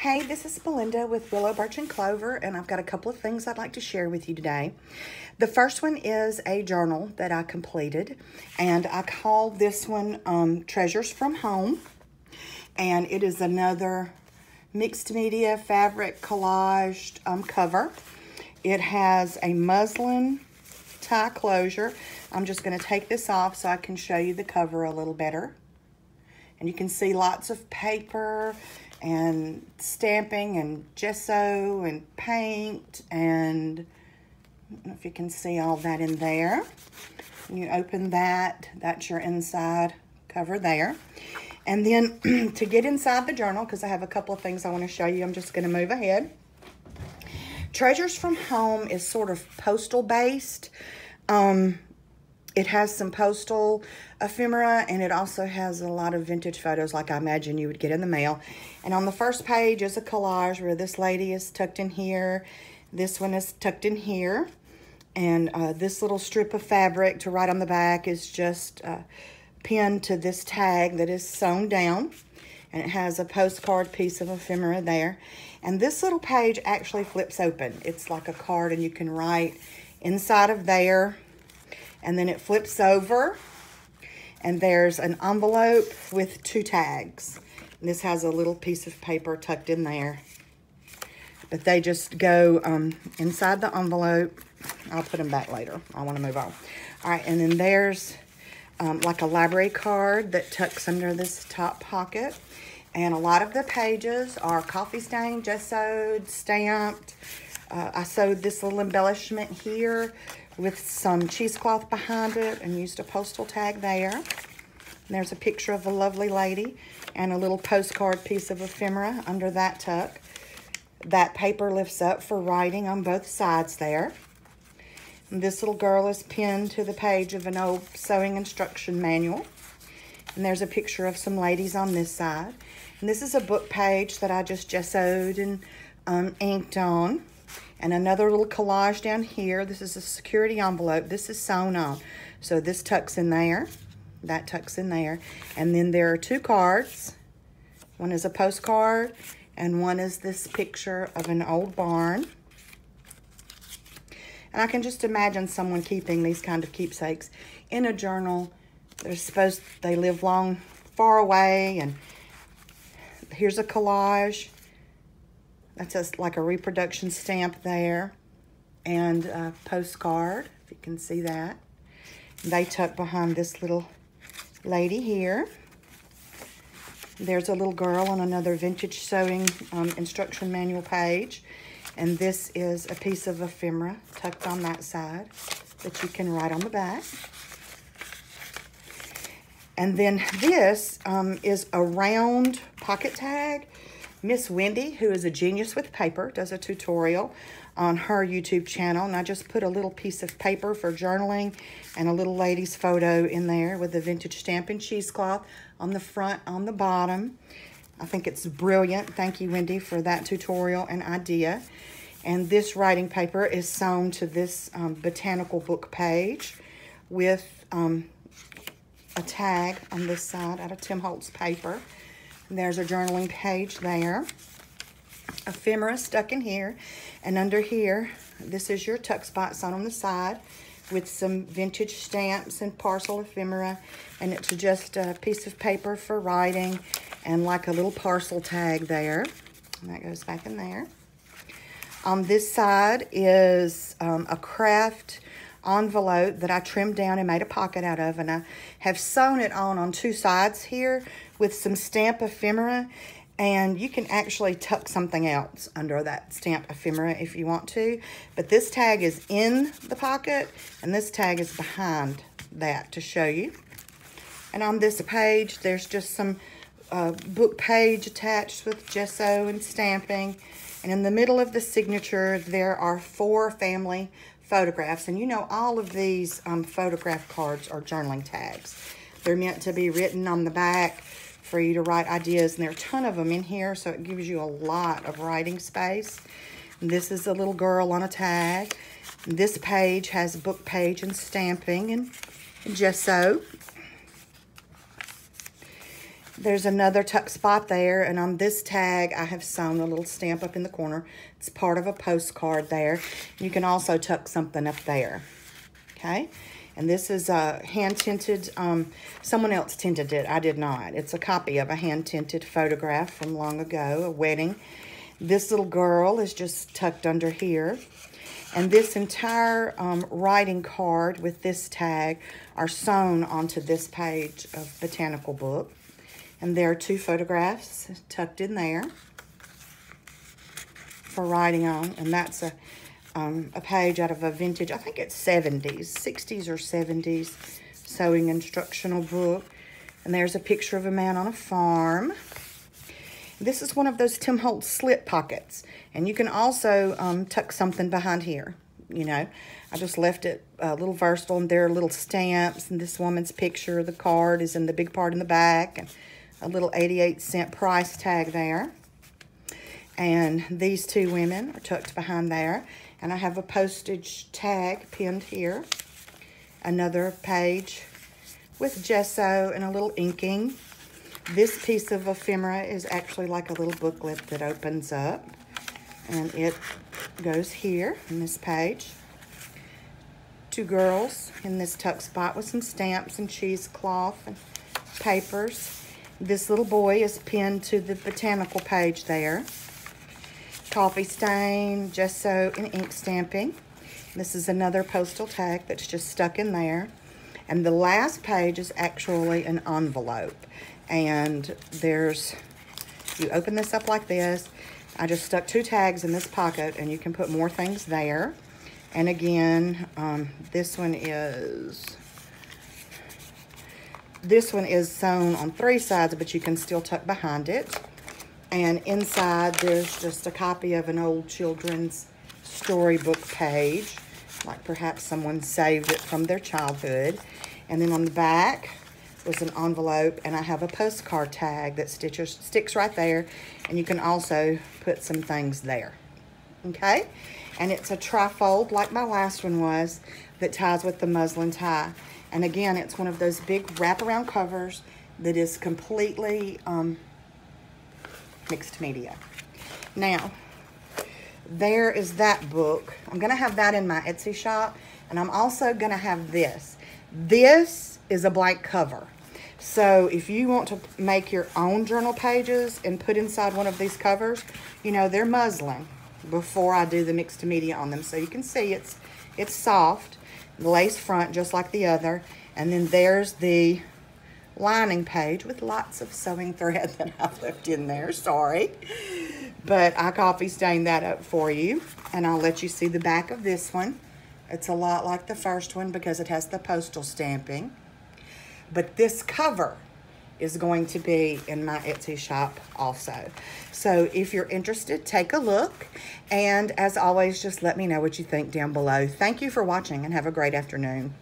Hey, this is Belinda with Willow Birch and Clover, and I've got a couple of things I'd like to share with you today. The first one is a journal that I completed, and I called this one Treasures from Home, and it is another mixed media fabric collaged cover. It has a muslin tie closure. I'm just going to take this off so I can show you the cover a little better. And you can see lots of paper and stamping and gesso and paint, and I don't know if you can see all that in there. When you open that, that's your inside cover there. And then to get inside the journal, because I have a couple of things I want to show you, I'm just going to move ahead. Treasures from Home is sort of postal based. It has some postal ephemera, and it also has a lot of vintage photos like I imagine you would get in the mail. And on the first page is a collage where this lady is tucked in here. This one is tucked in here. And this little strip of fabric to write on the back is just pinned to this tag that is sewn down. And it has a postcard piece of ephemera there. And this little page actually flips open. It's like a card, and you can write inside of there. And then it flips over, and there's an envelope with 2 tags. And this has a little piece of paper tucked in there. But they just go inside the envelope. I'll put them back later. I want to move on. All right, and then there's like a library card that tucks under this top pocket. And a lot of the pages are coffee stained, gessoed, stamped. I sewed this little embellishment here with some cheesecloth behind it and used a postal tag there. And there's a picture of a lovely lady and a little postcard piece of ephemera under that tuck. That paper lifts up for writing on both sides there. And this little girl is pinned to the page of an old sewing instruction manual. And there's a picture of some ladies on this side. And this is a book page that I just gessoed and inked on. And another little collage down here. This is a security envelope. This is sewn on. So this tucks in there. That tucks in there. And then there are 2 cards. One is a postcard, and one is this picture of an old barn. And I can just imagine someone keeping these kind of keepsakes in a journal. They live long, far away. And here's a collage. That's just like a reproduction stamp there, and a postcard, if you can see that. They tuck behind this little lady here. There's a little girl on another vintage sewing instruction manual page. And this is a piece of ephemera tucked on that side that you can write on the back. And then this is a round pocket tag. Miss Wendy, who is a genius with paper, does a tutorial on her YouTube channel. And I just put a little piece of paper for journaling and a little lady's photo in there with the vintage stamp and cheesecloth on the front, on the bottom. I think it's brilliant. Thank you, Wendy, for that tutorial and idea. And this writing paper is sewn to this botanical book page with a tag on this side out of Tim Holtz paper. And there's a journaling page there. Ephemera stuck in here. And under here, this is your tuck spot sewn on the side with some vintage stamps and parcel ephemera. And it's just a piece of paper for writing and like a little parcel tag there. And that goes back in there. On this side is a craft envelope that I trimmed down and made a pocket out of, and I have sewn it on 2 sides here with some stamp ephemera, and you can actually tuck something else under that stamp ephemera if you want to, but this tag is in the pocket and this tag is behind that to show you. And on this page there's just some book page attached with gesso and stamping, and in the middle of the signature there are 4 family photographs. And you know, all of these photograph cards are journaling tags. They're meant to be written on the back for you to write ideas, and there are a ton of them in here, so it gives you a lot of writing space. And this is a little girl on a tag. And this page has a book page and stamping and gesso. There's another tuck spot there, and on this tag, I have sewn a little stamp up in the corner. It's part of a postcard there. You can also tuck something up there, okay? And this is a hand-tinted, someone else tinted it. I did not. It's a copy of a hand-tinted photograph from long ago, a wedding. This little girl is just tucked under here. And this entire writing card with this tag are sewn onto this page of Botanical Book. And there are 2 photographs tucked in there for writing on. And that's a page out of a vintage, I think it's 70s, 60s or 70s sewing instructional book. And there's a picture of a man on a farm. This is one of those Tim Holtz slip pockets. And you can also tuck something behind here. You know, I just left it a little versatile, and there are little stamps, and this woman's picture, the card is in the big part in the back, and a little 88-cent price tag there. And these 2 women are tucked behind there. And I have a postage tag pinned here. Another page with gesso and a little inking. This piece of ephemera is actually like a little booklet that opens up. And it goes here on this page. 2 girls in this tuck spot with some stamps and cheesecloth and papers. This little boy is pinned to the botanical page there. Coffee stain, gesso, and ink stamping. This is another postal tag that's just stuck in there. And the last page is actually an envelope. And there's, you open this up like this. I just stuck 2 tags in this pocket, and you can put more things there. And again, this one is sewn on 3 sides, but you can still tuck behind it. And inside, there's just a copy of an old children's storybook page, like perhaps someone saved it from their childhood. And then on the back was an envelope, and I have a postcard tag that sticks right there, and you can also put some things there, okay? And it's a trifold, like my last one was, that ties with the muslin tie. And again, it's one of those big wraparound covers that is completely mixed media. Now, there is that book. I'm gonna have that in my Etsy shop, and I'm also gonna have this. This is a blank cover. So if you want to make your own journal pages and put inside one of these covers, you know, they're muslin before I do the mixed media on them. So you can see it's soft, lace front just like the other. And then there's the lining page with lots of sewing thread that I've left in there, sorry. But I coffee stained that up for you, and I'll let you see the back of this one. It's a lot like the first one because it has the postal stamping. But this cover is going to be in my Etsy shop also. So if you're interested, take a look. And as always, just let me know what you think down below. Thank you for watching, and have a great afternoon.